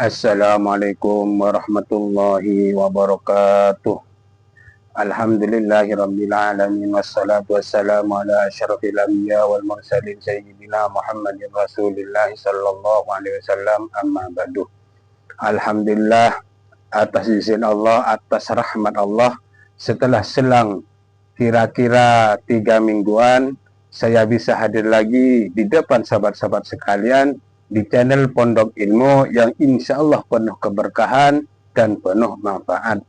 Assalamualaikum warahmatullahi wabarakatuh. Alhamdulillahirabbil alamin wassalatu wassalamu ala asyrafil anbiya wal mursalin sayyidina Muhammadin Rasulillah sallallahu alaihi wasallam, amma ba'du. Alhamdulillah, atas izin Allah, atas rahmat Allah, setelah selang kira-kira 3 mingguan, saya bisa hadir lagi di depan sahabat-sahabat sekalian di channel Pondok Ilmu yang insya Allah penuh keberkahan dan penuh manfaat.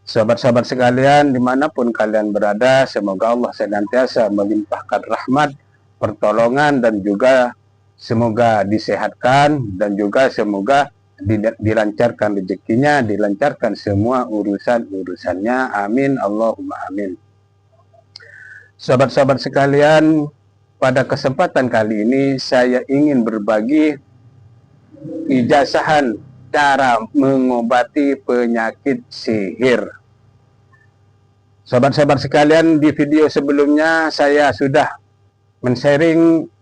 Sahabat-sahabat sekalian, dimanapun kalian berada, semoga Allah senantiasa melimpahkan rahmat, pertolongan, dan juga semoga disehatkan, dan juga semoga dilancarkan rezekinya, dilancarkan semua urusan-urusannya. Amin, Allahumma amin. Sahabat-sahabat sekalian, pada kesempatan kali ini saya ingin berbagi ijazahan cara mengobati penyakit sihir. Sahabat-sahabat sekalian, di video sebelumnya saya sudah men-sharing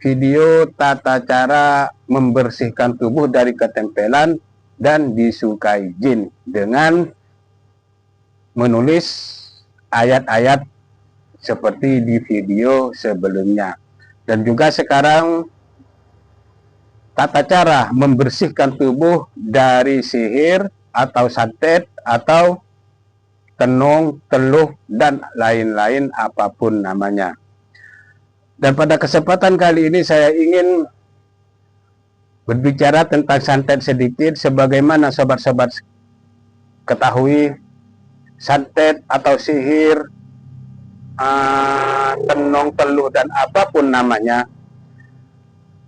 video tata cara membersihkan tubuh dari ketempelan dan disukai jin dengan menulis ayat-ayat seperti di video sebelumnya. Dan juga sekarang tata cara membersihkan tubuh dari sihir atau santet atau tenung, teluh, dan lain-lain apapun namanya. Dan pada kesempatan kali ini saya ingin berbicara tentang santet sedikit. Sebagaimana sahabat-sahabat ketahui, santet atau sihir, tenung, teluh, dan apapun namanya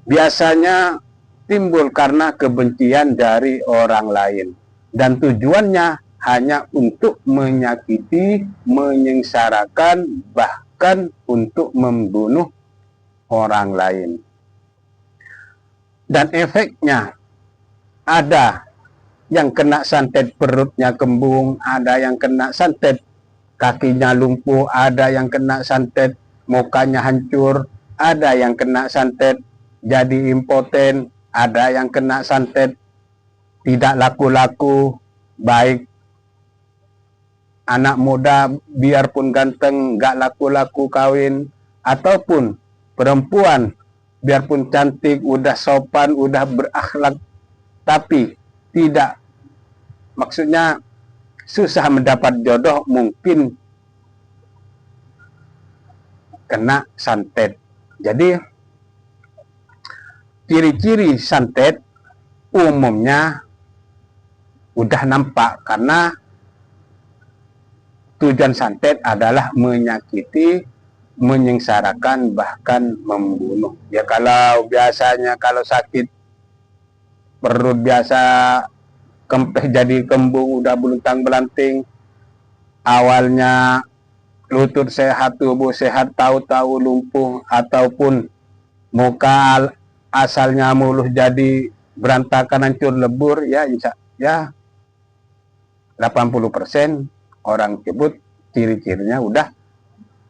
biasanya timbul karena kebencian dari orang lain, dan tujuannya hanya untuk menyakiti, menyengsarakan, bahkan untuk membunuh orang lain. Dan efeknya, ada yang kena santet perutnya kembung, ada yang kena santet kakinya lumpuh, ada yang kena santet mukanya hancur, ada yang kena santet jadi impoten, ada yang kena santet tidak laku-laku, baik anak muda biarpun ganteng gak laku-laku kawin, ataupun perempuan biarpun cantik, udah sopan, udah berakhlak, tapi tidak, maksudnya susah mendapat jodoh, mungkin kena santet. Jadi ciri-ciri santet umumnya udah nampak, karena tujuan santet adalah menyakiti, menyengsarakan, bahkan membunuh. Ya kalau biasanya kalau sakit perut biasa kempes jadi kembung, udah beluntang belanting, awalnya lutut sehat, tubuh sehat, tahu-tahu lumpuh, ataupun muka asalnya mulus jadi berantakan, hancur lebur, ya 80% orang sebut ciri-cirinya udah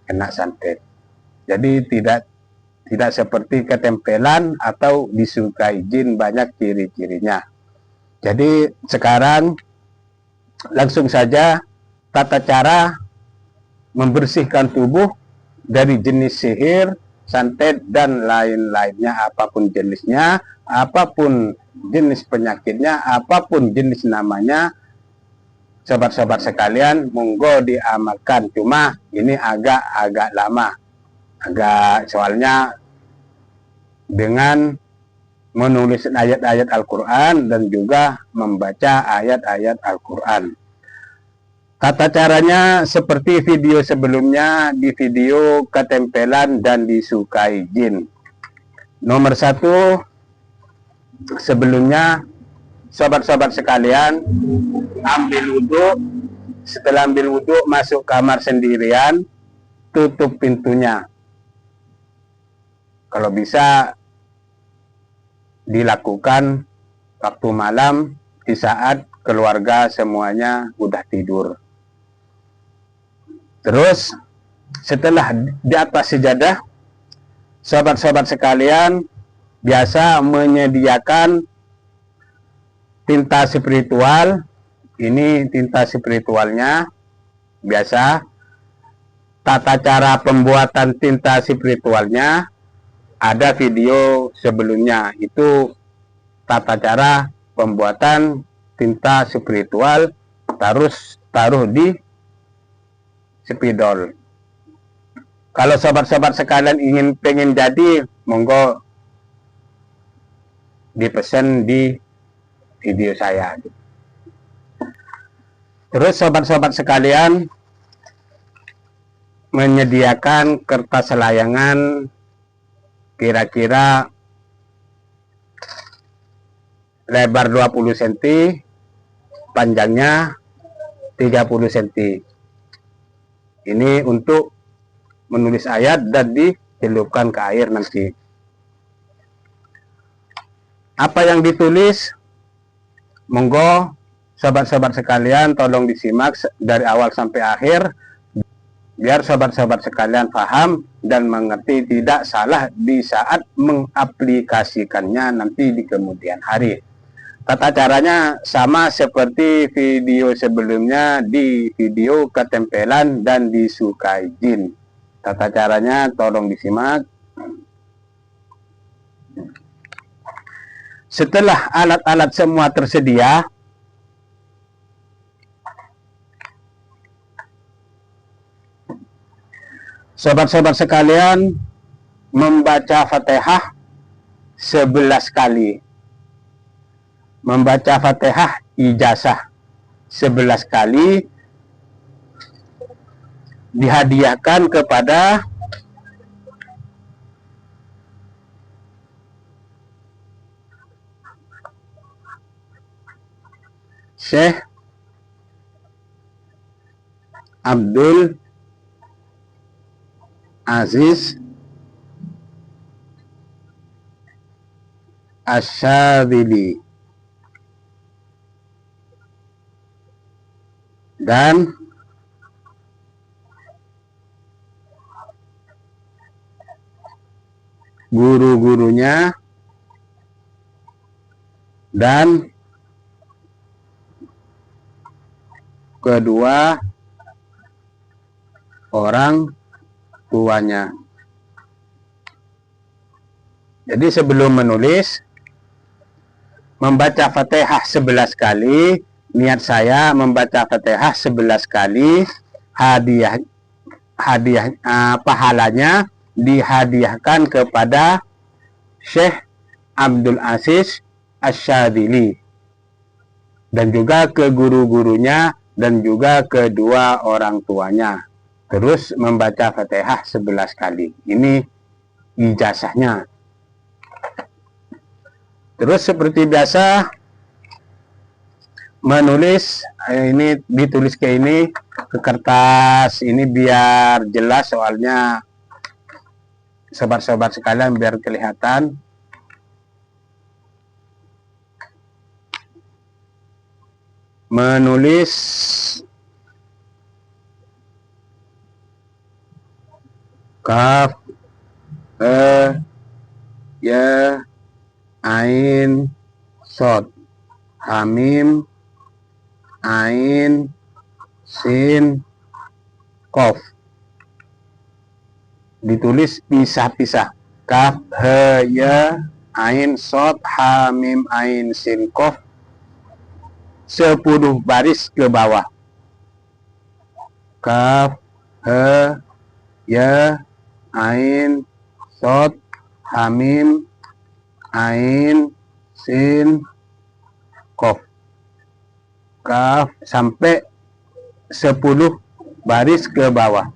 kena santet. Jadi tidak seperti ketempelan atau disukai jin, banyak ciri-cirinya. Jadi sekarang langsung saja tata cara membersihkan tubuh dari jenis sihir, santet, dan lain-lainnya, apapun jenisnya, apapun jenis penyakitnya, apapun jenis namanya. Sobat-sobat sekalian, monggo diamalkan. Cuma ini agak lama, soalnya dengan menulis ayat-ayat Al-Quran dan juga membaca ayat-ayat Al-Quran. Tata caranya seperti video sebelumnya, di video ketempelan dan disukai jin. Nomor 1, sebelumnya sobat-sobat sekalian, ambil wudhu. Setelah ambil wudhu, masuk kamar sendirian, tutup pintunya. Kalau bisa dilakukan waktu malam, di saat keluarga semuanya udah tidur. Terus setelah di atas sejadah, sahabat-sahabat sekalian biasa menyediakan tinta spiritual, ini tinta spiritualnya biasa. Tata cara pembuatan tinta spiritualnya ada video sebelumnya, itu tata cara pembuatan tinta spiritual taruh di spidol. Kalau sobat-sobat sekalian pengen jadi, monggo dipesan di video saya. Terus sobat-sobat sekalian menyediakan kertas layangan kira-kira lebar 20 cm, panjangnya 30 cm. Ini untuk menulis ayat dan dicelupkan ke air nanti. Apa yang ditulis? Monggo sobat-sobat sekalian tolong disimak dari awal sampai akhir, biar sobat-sobat sekalian paham dan mengerti, tidak salah di saat mengaplikasikannya nanti di kemudian hari. Tata caranya sama seperti video sebelumnya, di video ketempelan dan disukai jin. Tata caranya tolong disimak. Setelah alat-alat semua tersedia, sobat-sobat sekalian membaca Fatihah 11 kali. Membaca Fatihah ijazah 11 kali dihadiahkan kepada Syekh Abdul Aziz Asyadzili dan guru-gurunya dan kedua orang tuanya. Jadi sebelum menulis, membaca Fatihah 11 kali, niat saya membaca Fatihah 11 kali, hadiah pahalanya dihadiahkan kepada Syekh Abdul Aziz Asyadzili dan juga ke guru-gurunya dan juga kedua orang tuanya. Terus membaca Fatihah 11 kali. Ini ijazahnya. Terus seperti biasa menulis, ini ditulis ke ini, ke kertas ini biar jelas, soalnya sobat-sobat sekalian biar kelihatan. Menulis kaf, ya, ain, sod, hamim, ain, sin, kof. Ditulis pisah-pisah. Kaf, ya, ain, sod, hamim, ain, sin, kof. 10 baris ke bawah. Kaf, ya, ain, sod, hamim, ain, sin, kof. Kaf sampai 10 baris ke bawah.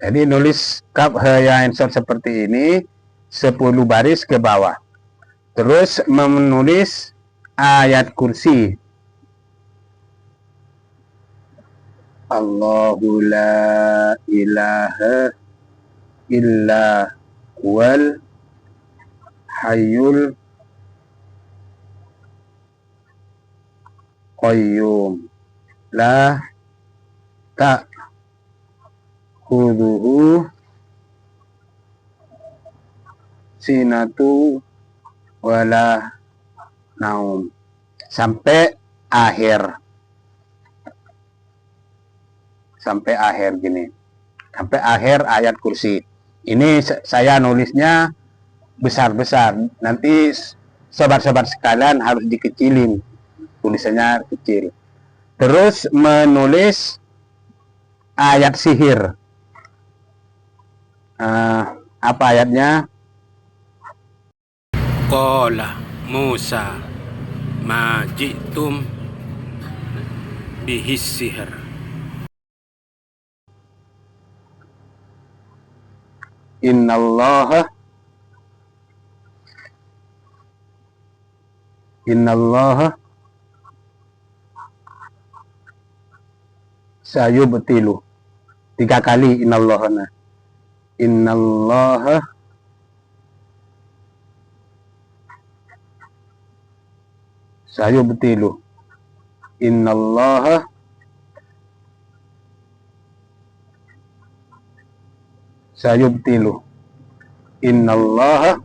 Jadi nulis kaf, ya, insert seperti ini 10 baris ke bawah. Terus menulis ayat kursi. Allahu la ilaha illa huwal hayyul qayyum la ta'khudhuhu sinatu wala naum, sampai akhir gini, sampai akhir ayat kursi. Ini saya nulisnya besar-besar, nanti sobat-sobat sekalian harus dikecilin, tulisannya kecil. Terus menulis ayat sihir. Apa ayatnya? Qala Musa ma ji'tum bihis sihr. Innallaha sayubtilu. 3 kali innallaha sayubtilu. Innallaha sayubtilu. Innallaha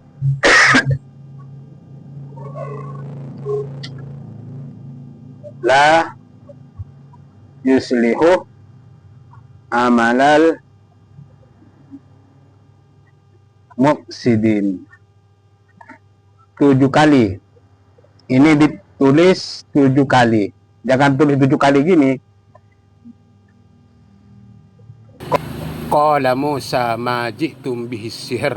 la yuslihu amalal mufsidin. 7 kali. Ini ditulis 7 kali. Jangan tulis 7 kali gini. Qala Musa ma ji'tum bihis sihr.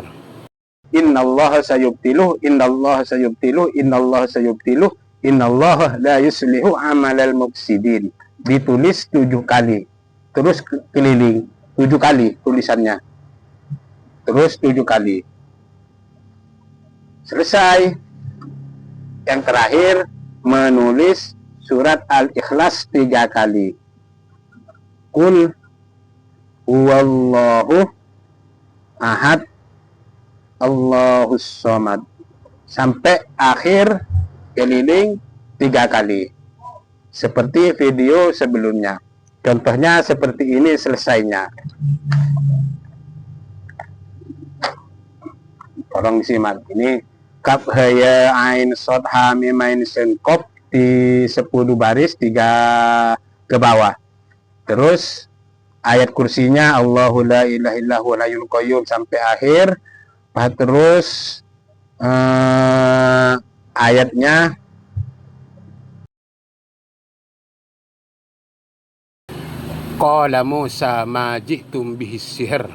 Innallaha sayubtilu. Innallaha sayubtilu. Innallaha sayubtilu. Innallaha la yuslihu amalal mufsidin. Ditulis 7 kali. Terus keliling 7 kali tulisannya. Terus 7 kali. Selesai. Yang terakhir menulis surat Al-Ikhlas 3 kali. Qul huwallahu ahad Allahus somad, sampai akhir keliling 3 kali, seperti video sebelumnya. Contohnya seperti ini selesainya. Tolong disimak. Ini kaf haya ain sod ha mim ain sin qaf di 10 baris 3 ke bawah. Terus ayat kursinya Allahu la ilaha illahu hayyul qayyum sampai akhir. Terus ayatnya Qala Musa ma ji'tum bihis sihr.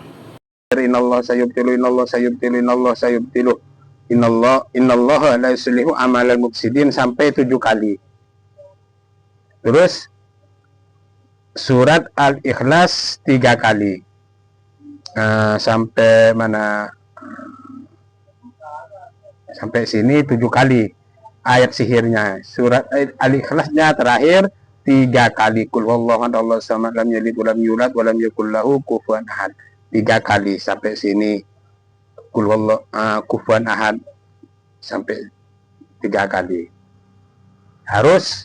Innallaha sayubtilu. Innallaha sayubtilu. Innallaha sayubtilu. Innallaha la yuslihu amalal mufsidin sampai 7 kali. Terus surat Al-Ikhlas 3 kali. Sampai mana? Sampai sini 7 kali ayat sihirnya. Surat Al-Ikhlasnya terakhir 3 kali. Qul huwallahu ahad Allahus samad lam yalid walam yulad walam yakul lahu kufuwan ahad. 3 kali sampai sini. Qul huwallahu kufuwan ahad sampai 3 kali. Harus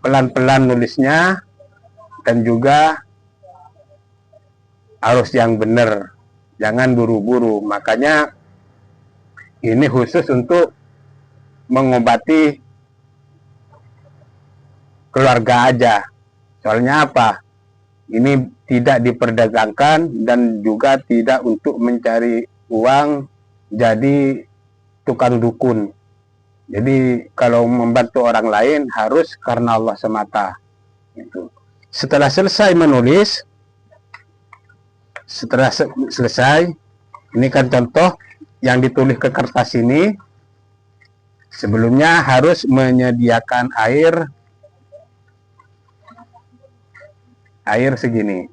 pelan-pelan nulisnya dan juga harus yang benar, jangan buru-buru. Makanya ini khusus untuk mengobati keluarga aja. Soalnya apa? Ini tidak diperdagangkan dan juga tidak untuk mencari uang jadi tukang dukun. Jadi kalau membantu orang lain harus karena Allah semata. Itu. Setelah selesai menulis, ini kan contoh yang ditulis ke kertas ini. Sebelumnya harus menyediakan air segini.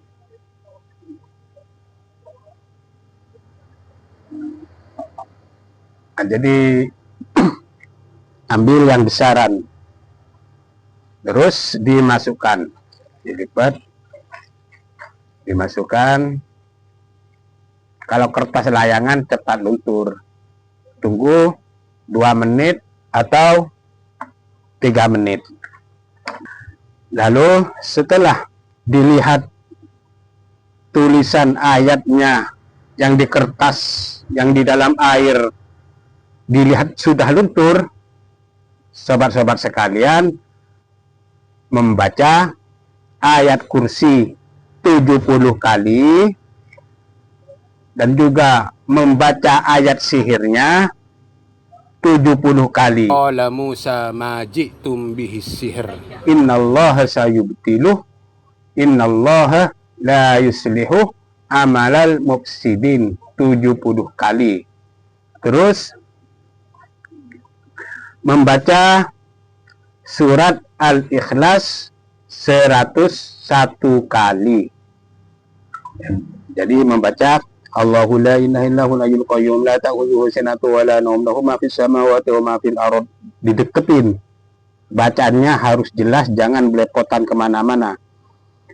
Nah, jadi ambil yang besaran, terus dimasukkan, dilipat, dimasukkan. Kalau kertas layangan cepat luntur, tunggu 2 menit atau 3 menit. Lalu setelah dilihat tulisan ayatnya yang di kertas, yang di dalam air, dilihat sudah luntur, sobat-sobat sekalian membaca ayat kursi 70 kali dan juga membaca ayat sihirnya 70 kali. Qala Musa ma ji'tum bihi sihr. Innallaha sayubtiluh, innallaha la yuslihu amalal mufsidin 70 kali. Terus membaca surat Al-Ikhlas 101 kali. Jadi membaca Allahu la ilaha illahu hayyul qayyum la ta'khudhuhu sinatun wa la nawm lahu ma fis samawati wa ma fil ardh. Dideketin. Bacaannya harus jelas, jangan belepotan kemana-mana.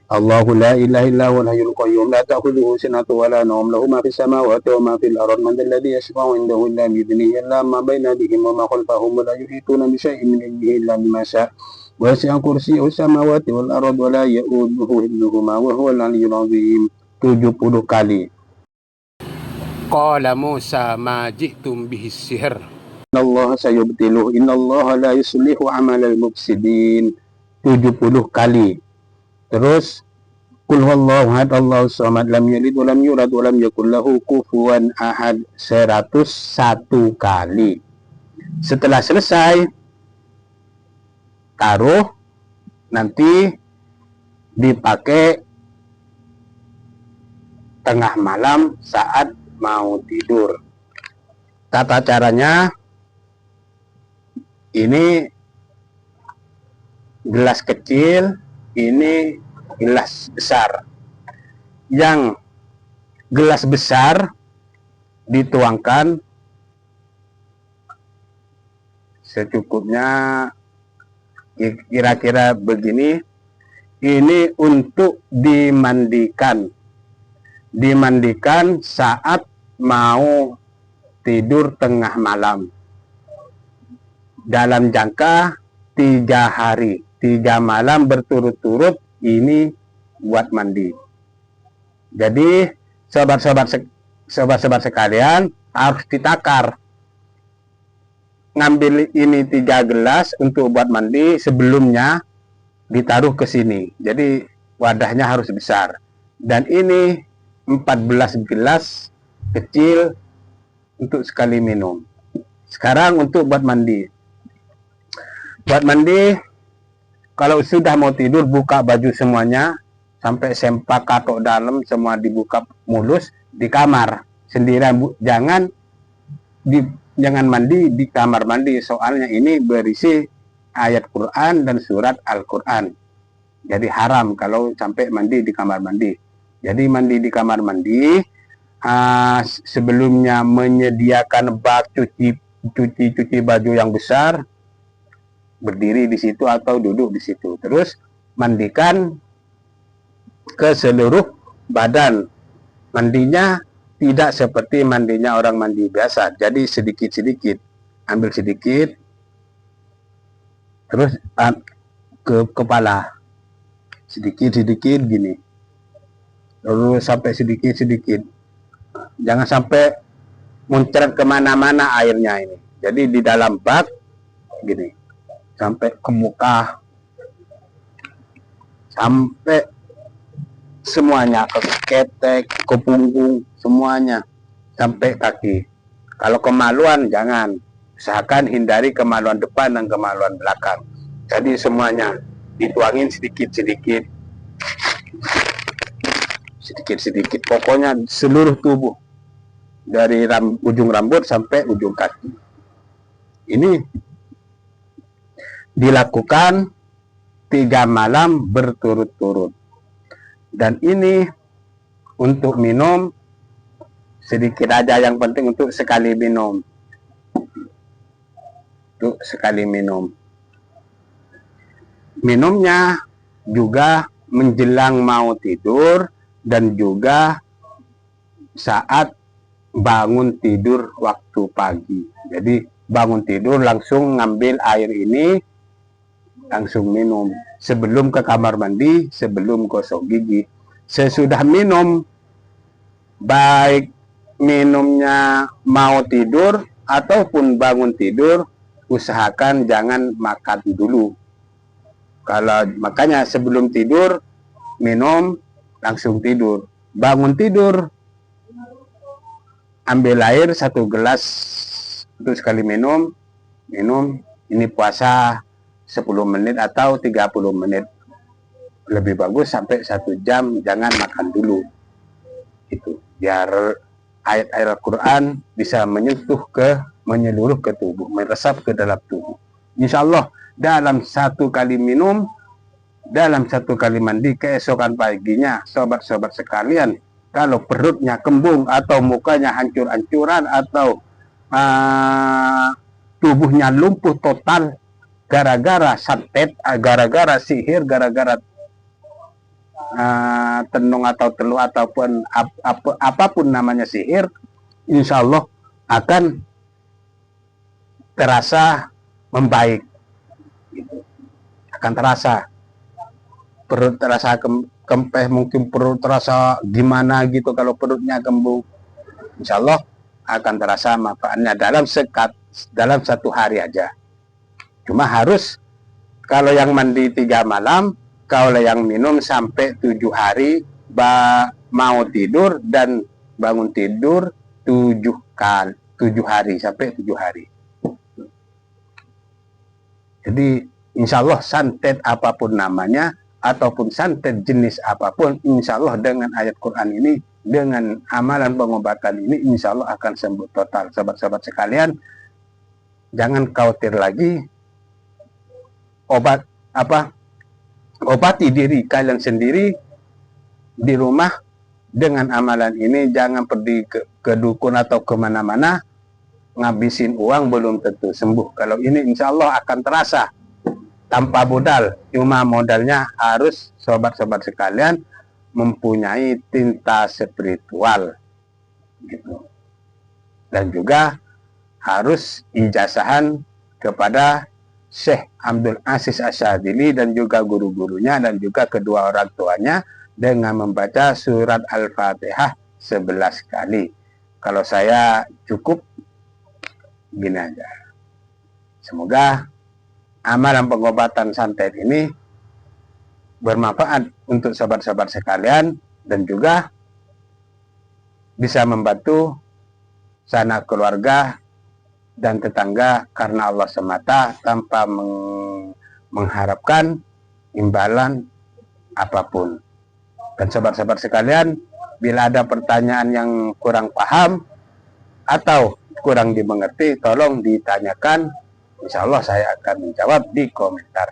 Allahu la ilaha illahu hayyul qayyum la ta'khudhuhu sinatun wa la nawm lahu ma fis samawati wa ma fil ardh man alladhi yashfa'u 'indahu illa bi idhnihi ya'lamu ma bayna aydihim wa ma khalfahum wa la yuhituna bi shay'in min 'ilmihi illa bima sha'a wasi'a kursiyyuhu samawati wal ardh wa la ya'uduhu hifdhuhuma wa huwal 'aliyyul 'azhim 70 kali. Qala Musa ma ji'tum bihi sihr. Innallaha sayubtiluh, innallaha la yuslihu amalal mufsidin 70 kali. Terus Qul huwallahu ahad Allahus samad lam yalid wa lam yulad wa lam yakul lahu kufuwan ahad 101 kali. Setelah selesai, taruh, nanti dipakai tengah malam saat mau tidur. Tata caranya, ini gelas kecil, ini gelas besar. Yang gelas besar dituangkan secukupnya, kira-kira begini. Ini untuk dimandikan saat mau tidur tengah malam dalam jangka 3 hari, 3 malam berturut-turut. Ini buat mandi. Jadi sobat-sobat sekalian harus ditakar. Ngambil ini 3 gelas untuk buat mandi, sebelumnya ditaruh ke sini. Jadi wadahnya harus besar. Dan ini 14 gelas kecil untuk sekali minum. Sekarang untuk buat mandi. Buat mandi, kalau sudah mau tidur, buka baju semuanya sampai sempak katok dalam semua dibuka mulus di kamar sendirian. Jangan mandi di kamar mandi, soalnya ini berisi ayat Quran dan surat Al-Quran. Jadi haram kalau sampai mandi di kamar mandi. Jadi mandi di kamar mandi, sebelumnya menyediakan bak cuci baju yang besar, berdiri di situ atau duduk di situ. Terus mandikan ke seluruh badan. Mandinya tidak seperti mandinya orang mandi biasa. Jadi sedikit-sedikit, ambil sedikit, terus ke kepala, sedikit-sedikit gini, lalu sampai sedikit-sedikit. Jangan sampai muncrat kemana-mana airnya ini. Jadi di dalam bak gini, sampai ke muka, sampai semuanya, ke ketek, ke punggung, semuanya, sampai kaki. Kalau kemaluan jangan, usahakan hindari kemaluan depan dan kemaluan belakang. Jadi semuanya dituangin sedikit-sedikit, sedikit-sedikit, pokoknya seluruh tubuh, dari ujung rambut sampai ujung kaki. Ini dilakukan 3 malam berturut-turut. Dan ini untuk minum sedikit aja, yang penting untuk sekali minum. Untuk sekali minum. Minumnya juga menjelang mau tidur dan juga saat bangun tidur waktu pagi. Jadi bangun tidur langsung ngambil air ini, langsung minum. Sebelum ke kamar mandi, sebelum gosok gigi. Sesudah minum, baik minumnya mau tidur ataupun bangun tidur, usahakan jangan makan dulu. Kalau makanya sebelum tidur minum langsung tidur. Bangun tidur ambil air 1 gelas untuk sekali minum. Ini puasa 10 menit atau 30 menit. Lebih bagus sampai 1 jam, jangan makan dulu. Itu biar ayat-ayat Al-Quran bisa menyeluruh ke tubuh, meresap ke dalam tubuh. Insya Allah dalam 1 kali minum, dalam 1 kali mandi, keesokan paginya, sobat-sobat sekalian, kalau perutnya kembung atau mukanya hancur-hancuran atau tubuhnya lumpuh total gara-gara santet, gara-gara sihir, gara-gara tenung atau teluh ataupun apapun namanya sihir, insya Allah akan terasa membaik. Akan terasa perut terasa kempeh, mungkin perut terasa gimana gitu kalau perutnya kembung. Insya Allah akan terasa manfaatnya dalam 1 hari aja. Cuma harus kalau yang mandi 3 malam, kalau yang minum sampai 7 hari, mau tidur dan bangun tidur 7 hari sampai 7 hari. Jadi insya Allah santet apapun namanya ataupun santet jenis apapun, insya Allah dengan ayat Quran ini, dengan amalan pengobatan ini, insya Allah akan sembuh total. Sahabat-sahabat sekalian, jangan khawatir lagi. Obati diri kalian sendiri di rumah dengan amalan ini. Jangan pergi ke dukun atau kemana-mana, ngabisin uang belum tentu sembuh. Kalau ini insya Allah akan terasa tanpa modal. Cuma modalnya harus sobat-sobat sekalian mempunyai tinta spiritual gitu. Dan juga harus ijazahan kepada Syekh Abdul Aziz Asyadili dan juga guru-gurunya dan juga kedua orang tuanya dengan membaca surat Al-Fatihah 11 kali. Kalau saya cukup gini aja. Semoga amalan pengobatan santet ini bermanfaat untuk sahabat-sahabat sekalian dan juga bisa membantu sanak keluarga dan tetangga karena Allah semata, tanpa mengharapkan imbalan apapun. Dan sahabat-sahabat sekalian, bila ada pertanyaan yang kurang paham atau kurang dimengerti, tolong ditanyakan. Insya Allah saya akan menjawab di komentar.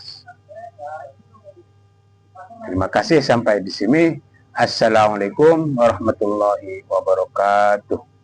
Terima kasih sampai di sini. Assalamualaikum warahmatullahi wabarakatuh.